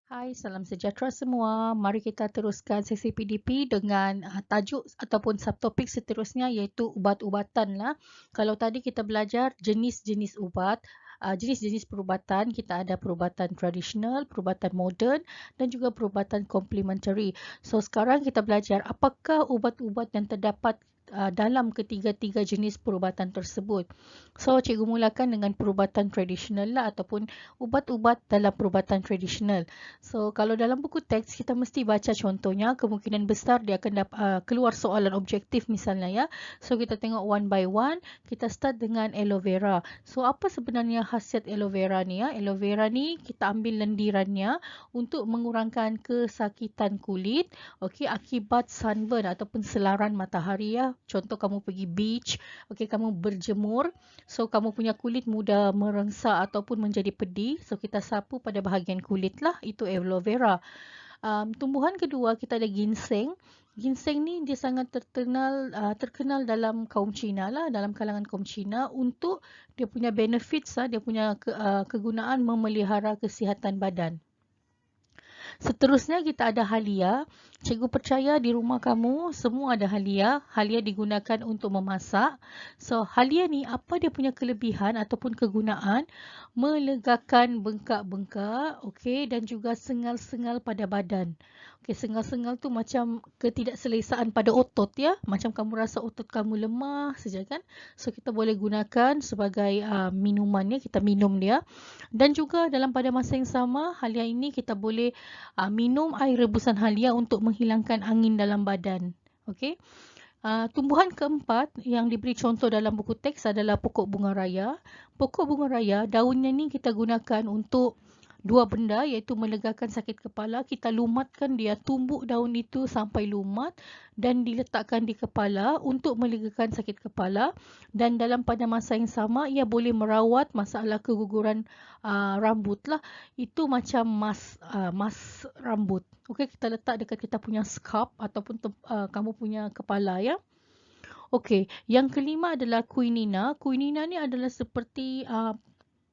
Hai, salam sejahtera semua. Mari kita teruskan sesi PDP dengan tajuk ataupun subtopik seterusnya iaitu ubat-ubatan lah. Kalau tadi kita belajar jenis-jenis ubat, jenis-jenis perubatan, kita ada perubatan tradisional, perubatan moden dan juga perubatan complementary. So sekarang kita belajar apakah ubat-ubat yang terdapat dalam ketiga-tiga jenis perubatan tersebut. So cikgu mulakan dengan perubatan tradisional lah ataupun ubat-ubat dalam perubatan tradisional. So, kalau dalam buku teks kita mesti baca contohnya, kemungkinan besar dia akan keluar soalan objektif misalnya ya. So, kita tengok one by one, kita start dengan aloe vera. So, apa sebenarnya khasiat aloe vera ni ya? Aloe vera ni kita ambil lendirannya untuk mengurangkan kesakitan kulit, okey, akibat sunburn ataupun selaran matahari ya. Contoh kamu pergi beach, okey, kamu berjemur, so kamu punya kulit mudah merengsak ataupun menjadi pedih. So, kita sapu pada bahagian kulit lah. Itu aloe vera. Tumbuhan kedua kita ada ginseng. Ginseng ni dia sangat terkenal dalam kaum Cina lah, dalam kalangan kaum Cina untuk dia punya benefits lah, dia punya kegunaan memelihara kesihatan badan. Seterusnya kita ada halia. Cikgu percaya di rumah kamu semua ada halia. Halia digunakan untuk memasak. So halia ni apa dia punya kelebihan ataupun kegunaan? Melegakan bengkak-bengkak, okey, dan juga sengal-sengal pada badan. Okey, sengal-sengal tu macam ketidakselesaan pada otot ya. Macam kamu rasa otot kamu lemah saja kan. So kita boleh gunakan sebagai minumannya, kita minum dia. Dan juga dalam pada masa yang sama, halia ini kita boleh minum air rebusan halia untuk menghilangkan angin dalam badan. Okey. Tumbuhan keempat yang diberi contoh dalam buku teks adalah pokok bunga raya. Pokok bunga raya, daunnya ni kita gunakan untuk dua benda iaitu melegakan sakit kepala. Kita lumatkan dia, tumbuk daun itu sampai lumat dan diletakkan di kepala untuk melegakan sakit kepala. Dan dalam pada masa yang sama, ia boleh merawat masalah keguguran rambut lah. Itu macam mas rambut. Okey, kita letak dekat kita punya scalp ataupun kamu punya kepala ya. Okey, yang kelima adalah quinina. Quinina ni adalah seperti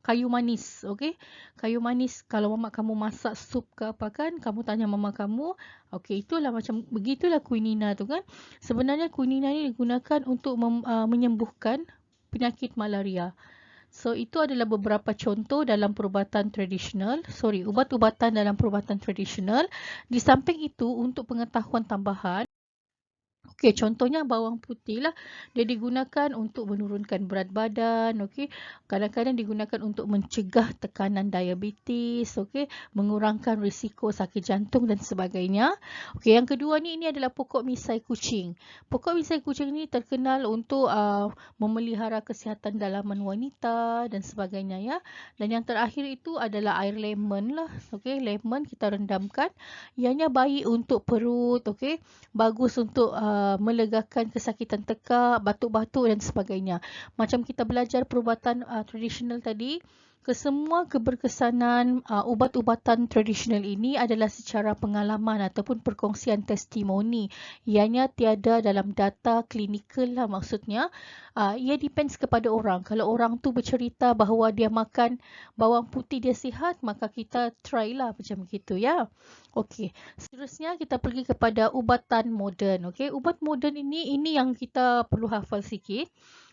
kayu manis, okey. Kayu manis kalau mama kamu masak sup ke apa kan, kamu tanya mama kamu, okey itulah macam begitulah quinina tu kan. Sebenarnya quinina ni digunakan untuk menyembuhkan penyakit malaria. So itu adalah beberapa contoh dalam perubatan tradisional, ubat-ubatan dalam perubatan tradisional. Di samping itu untuk pengetahuan tambahan, okey, contohnya bawang putih lah. Dia digunakan untuk menurunkan berat badan, okey. Kadang-kadang digunakan untuk mencegah tekanan diabetes, okey, mengurangkan risiko sakit jantung dan sebagainya. Okey, yang kedua ni ini adalah pokok misai kucing. Pokok misai kucing ni terkenal untuk memelihara kesihatan dalaman wanita dan sebagainya ya. Dan yang terakhir itu adalah air lemon lah, okey. Lemon kita rendamkan. Ianya baik untuk perut, okey. Bagus untuk melegakan kesakitan tekak, batuk-batuk dan sebagainya. Macam kita belajar perubatan tradisional tadi, kesemua keberkesanan ubat-ubatan tradisional ini adalah secara pengalaman ataupun perkongsian testimoni. Ianya tiada dalam data klinikal lah maksudnya. Ia depends kepada orang. Kalau orang tu bercerita bahawa dia makan bawang putih dia sihat, maka kita try lah macam gitu ya. Okey. Seterusnya kita pergi kepada ubatan moden. Okey, ubat moden ini yang kita perlu hafal sikit.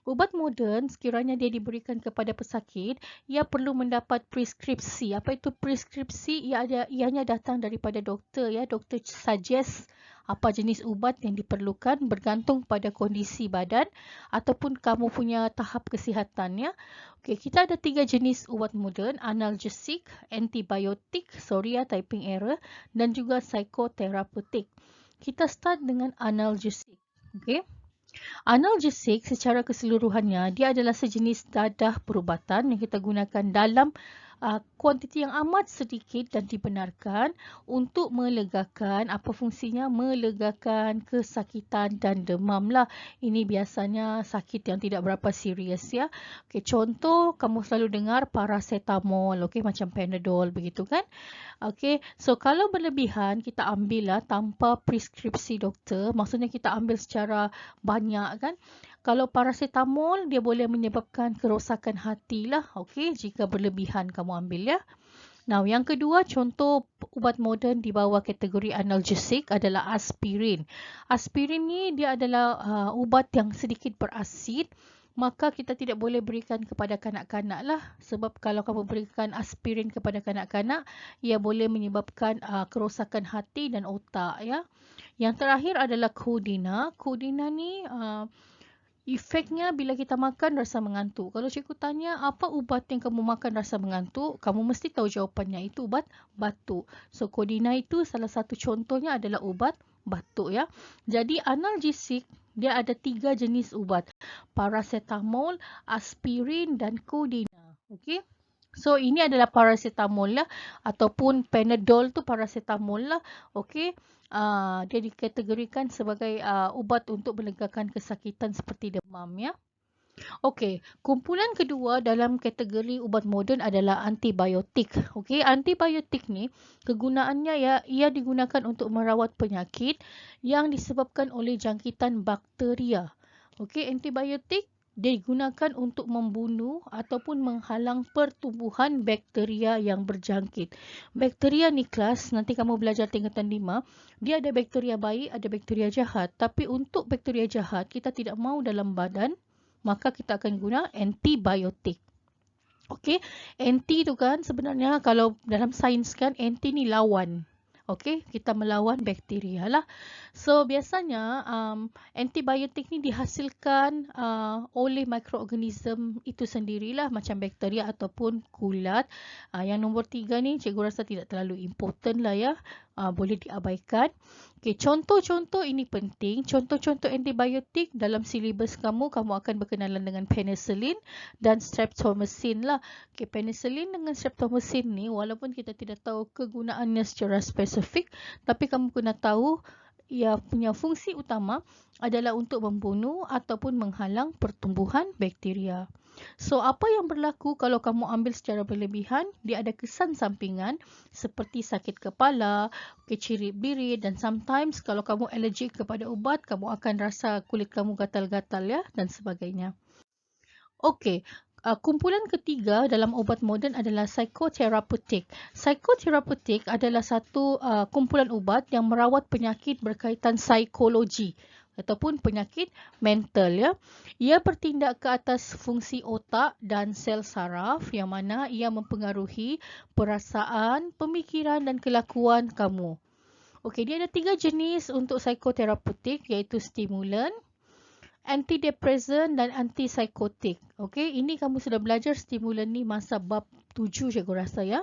Ubat moden sekiranya dia diberikan kepada pesakit, ia perlu mendapat preskripsi. Apa itu preskripsi? Ianya datang daripada doktor ya. Doktor suggest apa jenis ubat yang diperlukan bergantung pada kondisi badan ataupun kamu punya tahap kesihatan ya. Okey, kita ada 3 jenis ubat moden, analgesik, antibiotik, typing error, dan juga psikoterapeutik. Kita start dengan analgesik. Okey. Analgesik secara keseluruhannya dia adalah sejenis dadah perubatan yang kita gunakan dalam kuantiti yang amat sedikit dan dibenarkan untuk melegakan, apa fungsinya? Melegakan kesakitan dan demam lah. Ini biasanya sakit yang tidak berapa serius ya. Okey, contoh kamu selalu dengar paracetamol, okey, macam Panadol begitu kan? Okey, so kalau berlebihan kita ambil lah tanpa preskripsi doktor, maksudnya kita ambil secara banyak kan. Kalau paracetamol dia boleh menyebabkan kerosakan hati lah, okey, jika berlebihan kamu ambil ya. Now, yang kedua, contoh ubat moden di bawah kategori analgesik adalah aspirin. Aspirin ni dia adalah ubat yang sedikit berasid. Maka kita tidak boleh berikan kepada kanak-kanak lah. Sebab kalau kamu berikan aspirin kepada kanak-kanak, ia boleh menyebabkan kerosakan hati dan otak, ya. Yang terakhir adalah Codeine. Codeine ni efeknya bila kita makan rasa mengantuk. Kalau cikgu tanya apa ubat yang kamu makan rasa mengantuk, kamu mesti tahu jawapannya, itu ubat batuk. So Codeine itu salah satu contohnya adalah ubat batuk, ya. Jadi analgesik dia ada 3 jenis ubat. Paracetamol, aspirin dan Codeine. Okey. So ini adalah paracetamol lah, ataupun Panadol tu paracetamol lah. Okey. Dia dikategorikan sebagai ubat untuk melegakan kesakitan seperti demam, ya. Okey, kumpulan kedua dalam kategori ubat moden adalah antibiotik. Okey, antibiotik ni kegunaannya ia digunakan untuk merawat penyakit yang disebabkan oleh jangkitan bakteria. Okey, antibiotik digunakan untuk membunuh ataupun menghalang pertumbuhan bakteria yang berjangkit. Bakteria ni kelas, nanti kamu belajar tingkatan 5, dia ada bakteria baik, ada bakteria jahat. Tapi untuk bakteria jahat, kita tidak mahu dalam badan, maka kita akan guna antibiotik. Okey, anti tu kan sebenarnya kalau dalam sains kan anti ni lawan. Okey, kita melawan bakteria lah. So biasanya antibiotik ni dihasilkan oleh mikroorganism itu sendirilah, macam bakteria ataupun kulat. Yang nombor 3 ni cikgu rasa tidak terlalu important lah, ya. Boleh diabaikan. Okey, contoh-contoh ini penting. Contoh-contoh antibiotik dalam silibus kamu akan berkenalan dengan penicillin dan streptomycin lah. Okey, penicillin dengan streptomycin ni walaupun kita tidak tahu kegunaannya secara spesifik, tapi kamu kena tahu ia punya fungsi utama adalah untuk membunuh ataupun menghalang pertumbuhan bakteria. So, apa yang berlaku kalau kamu ambil secara berlebihan? Dia ada kesan sampingan seperti sakit kepala, cirit-birit, dan sometimes kalau kamu allergic kepada ubat, kamu akan rasa kulit kamu gatal-gatal, ya, dan sebagainya. Okey, kumpulan ketiga dalam ubat moden adalah psikoteraputik. Psikoteraputik adalah satu kumpulan ubat yang merawat penyakit berkaitan psikologi ataupun penyakit mental, ya. Ia bertindak ke atas fungsi otak dan sel saraf yang mana ia mempengaruhi perasaan, pemikiran dan kelakuan kamu. Okey, dia ada 3 jenis untuk psikoteraputik, iaitu stimulan, antidepresan dan antipsikotik. Okey, ini kamu sudah belajar stimulan ni masa bab 7 cikgu rasa, ya.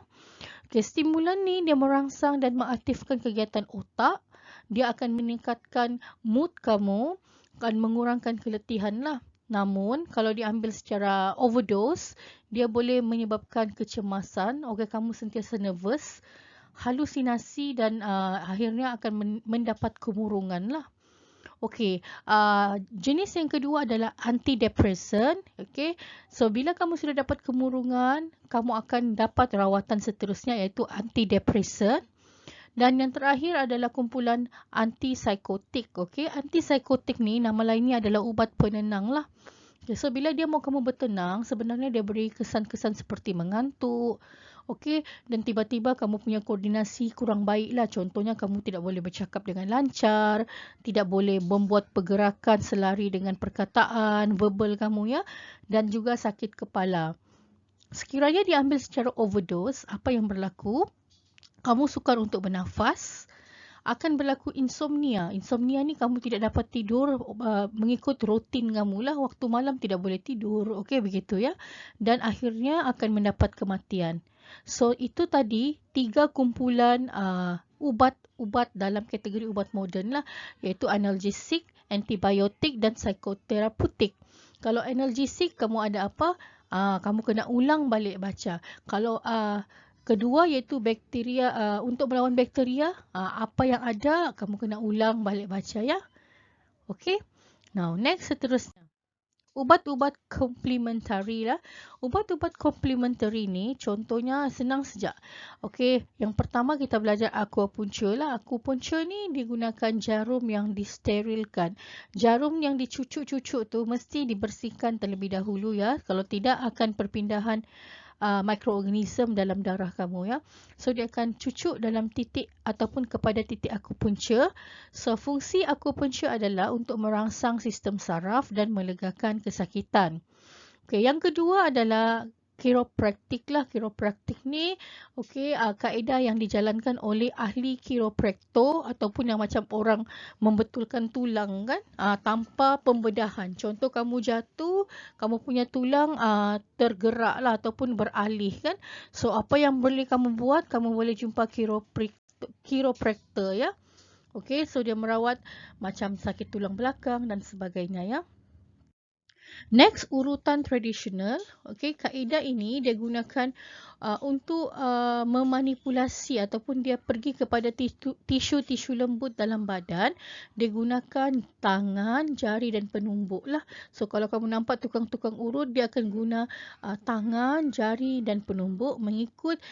Okey, stimulan ni dia merangsang dan mengaktifkan kegiatan otak. Dia akan meningkatkan mood kamu, akan mengurangkan keletihan lah. Namun, kalau diambil secara overdose, dia boleh menyebabkan kecemasan. Okey, kamu sentiasa nervous, halusinasi dan akhirnya akan mendapat kemurungan lah. Okey, jenis yang kedua adalah antidepresan. Okey, so bila kamu sudah dapat kemurungan, kamu akan dapat rawatan seterusnya iaitu antidepresan. Dan yang terakhir adalah kumpulan antipsikotik. Okey, antipsikotik ni nama lainnya adalah ubat penenang lah. Okay, so bila dia mau kamu bertenang, sebenarnya dia beri kesan-kesan seperti mengantuk. Okey, dan tiba-tiba kamu punya koordinasi kurang baik lah. Contohnya kamu tidak boleh bercakap dengan lancar, tidak boleh membuat pergerakan selari dengan perkataan, verbal kamu, ya, dan juga sakit kepala. Sekiranya diambil secara overdose, apa yang berlaku? Kamu sukar untuk bernafas, akan berlaku insomnia. Insomnia ni kamu tidak dapat tidur mengikut rutin kamu lah. Waktu malam tidak boleh tidur. Okey, begitu, ya. Dan akhirnya akan mendapat kematian. So, itu tadi 3 kumpulan ubat-ubat dalam kategori ubat moden lah, iaitu analgesik, antibiotik dan psikoteraputik. Kalau analgesik kamu ada apa? Kamu kena ulang balik baca. Kalau kedua iaitu bakteria, untuk melawan bakteria, apa yang ada kamu kena ulang balik baca, ya. Okey. Now next seterusnya. Ubat-ubat komplementari lah. Ubat-ubat komplementari ni contohnya senang sejak. Okey, yang pertama kita belajar akupunktur lah. Akupunktur ni digunakan jarum yang disterilkan. Jarum yang dicucuk-cucuk tu mesti dibersihkan terlebih dahulu, ya. Kalau tidak akan perpindahan mikroorganism dalam darah kamu ya. So dia akan cucuk dalam titik ataupun kepada titik akupuntur. So fungsi akupuntur adalah untuk merangsang sistem saraf dan melegakan kesakitan. Okey, yang kedua adalah kiropraktik lah. Kiropraktik ni kaedah yang dijalankan oleh ahli kiropraktor ataupun yang macam orang membetulkan tulang kan, tanpa pembedahan. Contoh kamu jatuh, kamu punya tulang tergerak lah ataupun beralih kan. So apa yang boleh kamu buat, kamu boleh jumpa kiropraktor ya. Okey, so dia merawat macam sakit tulang belakang dan sebagainya ya. Next, urutan tradisional. Okey, kaedah ini dia gunakan untuk memanipulasi ataupun dia pergi kepada tisu-tisu lembut dalam badan. Dia gunakan tangan, jari dan penumbuk lah. So kalau kamu nampak tukang-tukang urut, dia akan guna tangan, jari dan penumbuk mengikut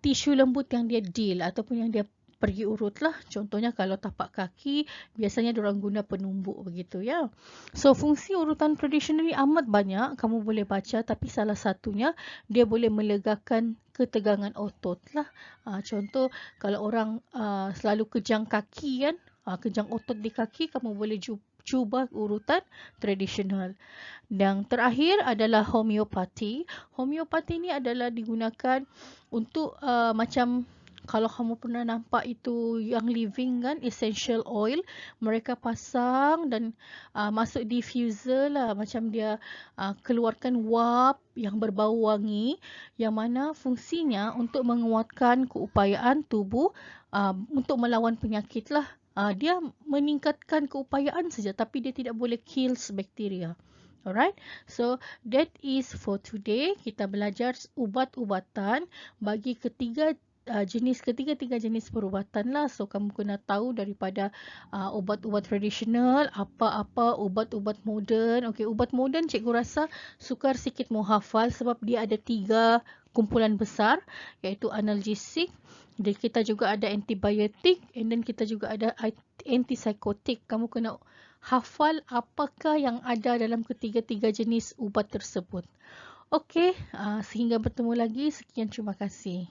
tisu lembut yang dia deal ataupun yang dia pergi urut lah. Contohnya kalau tapak kaki, biasanya diorang guna penumbuk begitu ya. So fungsi urutan tradisional ni amat banyak, kamu boleh baca, tapi salah satunya dia boleh melegakan ketegangan otot lah. Contoh kalau orang selalu kejang kaki kan, kejang otot di kaki, kamu boleh cuba urutan tradisional. Dan terakhir adalah homeopati. Homeopati ni adalah digunakan untuk macam kalau kamu pernah nampak itu yang living kan, essential oil, mereka pasang dan masuk diffuser lah, macam dia keluarkan wap yang berbau wangi, yang mana fungsinya untuk menguatkan keupayaan tubuh untuk melawan penyakit lah. Dia meningkatkan keupayaan saja, tapi dia tidak boleh kills bakteria. Alright, so that is for today. Kita belajar ubat-ubatan bagi ketiga jenis perubatan lah. So kamu kena tahu daripada ubat-ubat tradisional, apa-apa ubat-ubat moden. Okey, ubat moden cikgu rasa sukar sikit mau hafal sebab dia ada 3 kumpulan besar, iaitu analgesik, dan kita juga ada antibiotik, and then kita juga ada antipsychotik. Kamu kena hafal apakah yang ada dalam ketiga-tiga jenis ubat tersebut. Okey, sehingga bertemu lagi. Sekian, terima kasih.